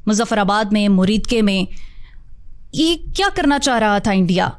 مظفر آباد میں، مریدکے میں. یہ کیا کرنا چاہ رہا تھا انڈیا؟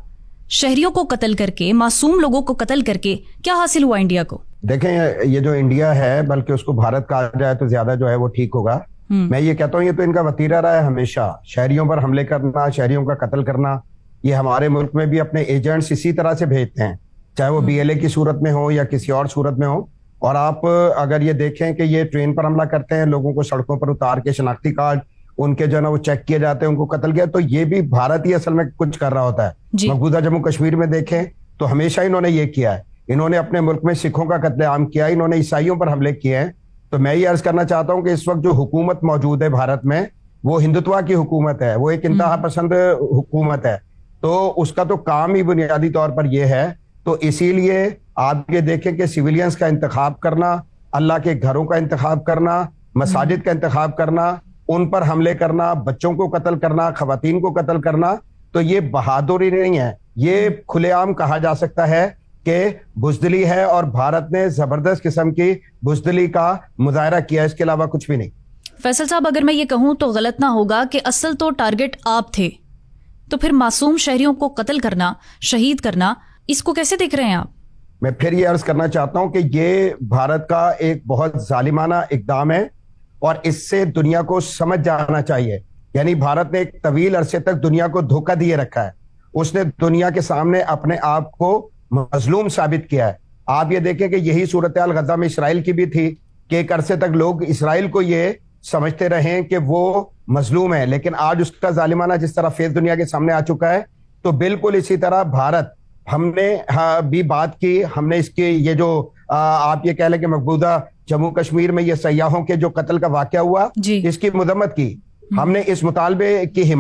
شہریوں کو قتل کر کے، معصوم لوگوں کو قتل کر کے کیا حاصل ہوا انڈیا کو؟ دیکھیں یہ جو انڈیا ہے، بلکہ اس کو بھارت کہا جائے تو زیادہ جو ہے وہ ٹھیک ہوگا. میں یہ کہتا ہوں یہ تو ان کا وتیرہ رہا ہے ہمیشہ، شہریوں پر حملے کرنا، شہریوں کا قتل کرنا. یہ ہمارے ملک میں بھی اپنے ایجنٹس اسی طرح سے بھیجتے ہیں، چاہے وہ BLA کی صورت میں ہو یا کسی اور صورت میں ہو. اور آپ اگر یہ دیکھیں کہ یہ ٹرین پر حملہ کرتے ہیں، لوگوں کو سڑکوں پر اتار کے شناختی کارڈ ان کے جو ہے نا وہ چیک کیے جاتے ہیں، ان کو قتل کیا. تو یہ بھی بھارت ہی اصل میں کچھ کر رہا ہوتا ہے. مقبوضہ جموں کشمیر میں دیکھیں تو ہمیشہ انہوں نے یہ کیا ہے، انہوں نے اپنے ملک میں سکھوں کا قتل عام کیا، انہوں نے عیسائیوں پر حملے کیے ہیں. تو میں یہ عرض کرنا چاہتا ہوں کہ اس وقت جو حکومت موجود ہے بھارت میں، وہ ہندوتوا کی حکومت ہے، وہ ایک انتہا پسند حکومت ہے. تو اس کا تو کام ہی بنیادی طور پر یہ ہے. تو اسی لیے آپ یہ دیکھیں کہ سویلینز کا انتخاب کرنا، اللہ کے گھروں کا انتخاب کرنا، مساجد کا انتخاب کرنا، ان پر حملے کرنا، بچوں کو قتل کرنا، خواتین کو قتل کرنا، تو یہ بہادری نہیں ہے، یہ کھلے عام کہا جا سکتا ہے کہ بزدلی ہے. اور بھارت نے زبردست قسم کی بزدلی کا مظاہرہ کیا، اس کے علاوہ کچھ بھی نہیں. فیصل صاحب، اگر میں یہ کہوں تو غلط نہ ہوگا کہ اصل تو ٹارگٹ آپ تھے، تو پھر معصوم شہریوں کو قتل کرنا، شہید کرنا، اس کو کیسے دیکھ رہے ہیں آپ؟ میں پھر یہ عرض کرنا چاہتا ہوں کہ یہ بھارت کا ایک بہت ظالمانہ اقدام ہے اور اس سے دنیا کو سمجھ جانا چاہیے. یعنی بھارت نے ایک طویل عرصے تک دنیا کو دھوکہ دیے رکھا ہے، اس نے دنیا کے سامنے اپنے آپ کو مظلوم ثابت کیا ہے. آپ یہ دیکھیں کہ یہی صورتحال غزہ میں اسرائیل کی بھی تھی کہ ایک عرصے تک لوگ اسرائیل کو یہ سمجھتے رہے کہ وہ مظلوم ہے، لیکن آج اس کا ظالمانہ جس طرح فیس دنیا کے سامنے آ چکا ہے. تو بالکل اسی طرح بھارت، ہم نے بھی بات کی، ہم نے اس کی یہ جو آپ یہ کہہ لیں کہ مقبوضہ جموں کشمیر میں یہ سیاحوں کے جو قتل کا واقعہ ہوا، اس کی مذمت کی. ہم نے اس مطالبے کی